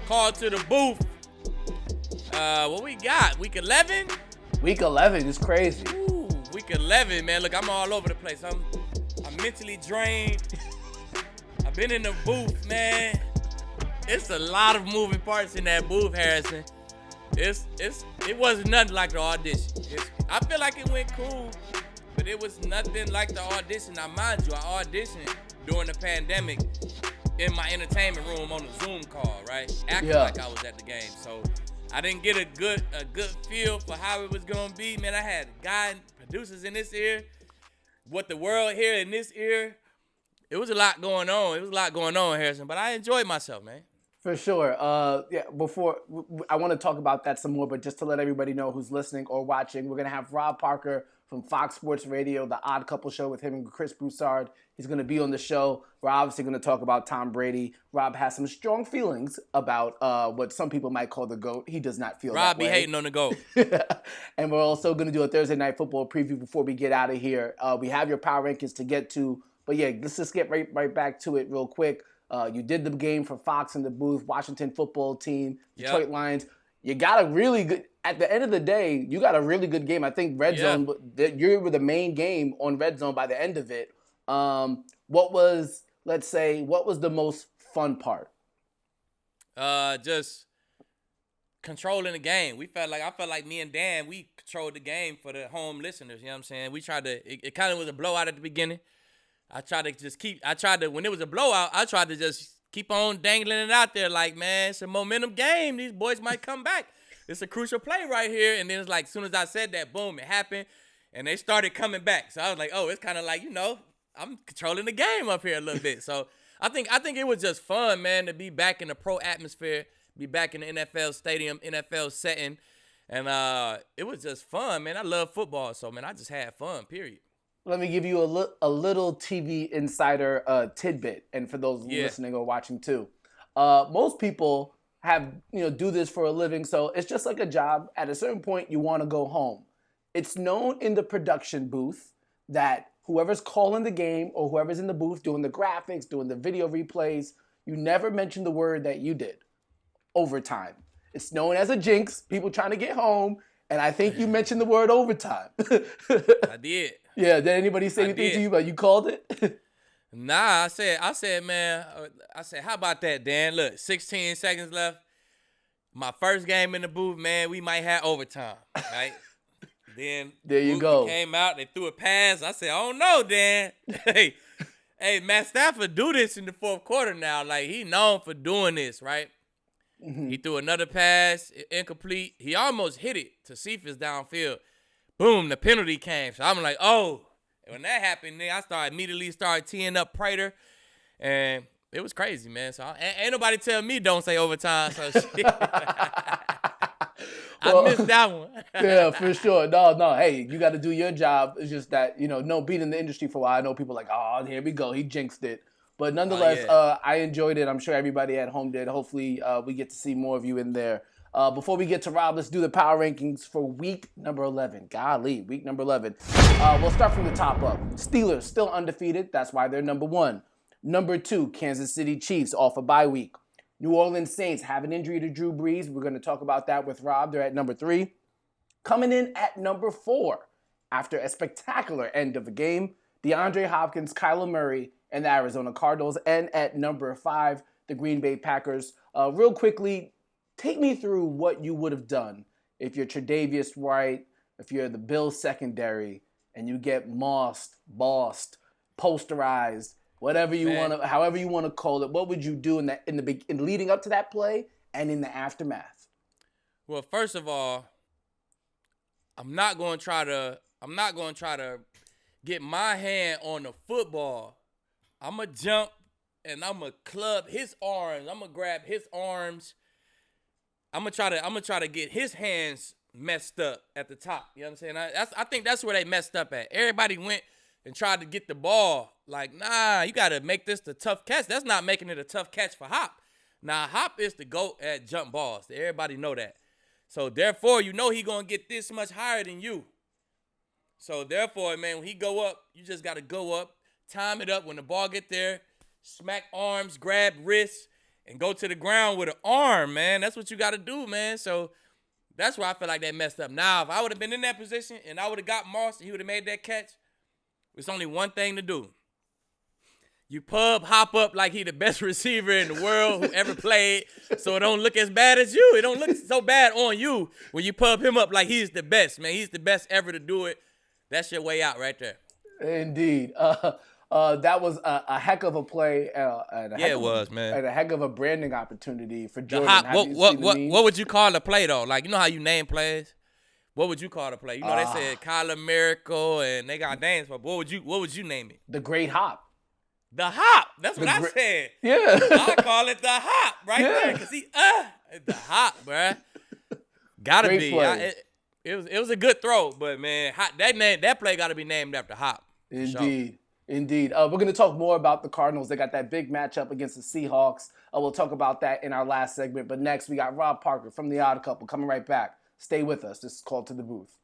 Call to the booth. What we got? Week 11? Week 11 is crazy. Ooh, week 11, man. Look, I'm all over the place. I'm mentally drained. I've been in the booth, man. It's a lot of moving parts in that booth, Harrison. It wasn't nothing like the audition. I feel like it went cool, but it was nothing like the audition. Now, mind you, I auditioned during the pandemic in my entertainment room on a Zoom call, right? Acting like I was at the game. So I didn't get a good feel for how it was gonna be. Man, I had producers in this ear, what the world hear in this ear. It was a lot going on. Harrison, but I enjoyed myself, man. For sure. Before I want to talk about that some more, but just to let everybody know who's listening or watching, we're going to have Rob Parker from Fox Sports Radio, The Odd Couple Show with him and Chris Broussard. He's going to be on the show. We're obviously going to talk about Tom Brady. Rob has some strong feelings about what some people might call the GOAT. He does not feel Rob that way. be hating on the GOAT. And we're also going to do a Thursday Night Football preview before we get out of here. We have your power rankings to get to. But yeah, let's just get right back to it real quick. You did the game for Fox in the booth, Washington football team, Detroit Lions. You got a really good, at the end of the day, you got a really good game. I think Red Zone, you were the main game on Red Zone by the end of it. What was the most fun part? Just controlling the game. I felt like me and Dan, we controlled the game for the home listeners. You know what I'm saying? We tried to, it kind of was a blowout at the beginning. When it was a blowout, I tried to just keep on dangling it out there like, man, it's a momentum game. These boys might come back. It's a crucial play right here. And then it's like, as soon as I said that, boom, it happened. And they started coming back. So I was like, oh, it's kind of like, I'm controlling the game up here a little bit. So I think it was just fun, man, to be back in the pro atmosphere, be back in the NFL stadium, NFL setting. And it was just fun, man. I love football. So, man, I just had fun, period. Let me give you a little TV insider tidbit, and for those listening or watching too. Most people do this for a living, so it's just like a job. At a certain point, you want to go home. It's known in the production booth that whoever's calling the game or whoever's in the booth doing the graphics, doing the video replays, you never mention the word that you did. Overtime. It's known as a jinx. People trying to get home, and I think you mentioned the word overtime. I did. Yeah, did anybody say anything to you about you called it? Nah, I said, man, how about that, Dan? Look, 16 seconds left. My first game in the booth, man, we might have overtime, right? Then there you go. Came out, they threw a pass. I said, I don't know, Dan. hey, Matt Stafford do this in the fourth quarter now. Like, he known for doing this, right? Mm-hmm. He threw another pass, incomplete. He almost hit it to Cephas downfield. Boom, the penalty came. So I'm like, oh. And when that happened, then I immediately started teeing up Prater. And it was crazy, man. So ain't nobody tell me don't say overtime. So shit. I missed that one. Yeah, for sure. No. Hey, you got to do your job. It's just that, being in the industry for a while, I know people are like, oh, here we go. He jinxed it. But nonetheless, I enjoyed it. I'm sure everybody at home did. Hopefully, we get to see more of you in there. Before we get to Rob, let's do the power rankings for week number 11. Golly, week number 11. We'll start from the top up. Steelers still undefeated. That's why they're number 1. Number 2, Kansas City Chiefs off a bye week. New Orleans Saints have an injury to Drew Brees. We're going to talk about that with Rob. They're at number 3. Coming in at number 4 after a spectacular end of the game, DeAndre Hopkins, Kyler Murray, and the Arizona Cardinals. And at number 5, the Green Bay Packers. Real quickly, take me through what you would have done if you're Tre'Davious White, if you're the Bills secondary, and you get mossed, bossed, posterized, whatever you want to, however you want to call it. What would you do in leading up to that play and in the aftermath? Well, first of all, I'm not going to try to get my hand on the football. I'm going to jump and I'm going to club his arms. I'm going to grab his arms. I'm gonna try to get his hands messed up at the top. You know what I'm saying? I think that's where they messed up at. Everybody went and tried to get the ball. Like, nah, you gotta make this the tough catch. That's not making it a tough catch for Hop. Now, Hop is the GOAT at jump balls. Everybody know that. So therefore, he gonna get this much higher than you. So therefore, man, when he go up, you just gotta go up, time it up when the ball get there, smack arms, grab wrists, and go to the ground with an arm, man. That's what you got to do, man. So that's where I feel like they messed up. Now, if I would have been in that position and I would have got Moss and he would have made that catch, it's only one thing to do. You hop up like he the best receiver in the world who ever played, so it don't look as bad as you. It don't look so bad on you when you pub him up like he's the best, man. He's the best ever to do it. That's your way out right there. Indeed. That was a heck of a play. It was, man. And a heck of a branding opportunity for Jordan. What would you call a play, though? Like, you know how you name plays? What would you call the play? You know, they said Kyler Miracle, and they got names, but what would you name it? The Great Hop. The hop. That's what I said. Yeah. I call it the hop there, because the hop, bruh. Gotta Great be. Play. It was a good throw, but, man, that play got to be named after Hop. Indeed. Sure. Indeed. We're going to talk more about the Cardinals. They got that big matchup against the Seahawks. We'll talk about that in our last segment. But next, we got Rob Parker from The Odd Couple coming right back. Stay with us. This is Call to the Booth.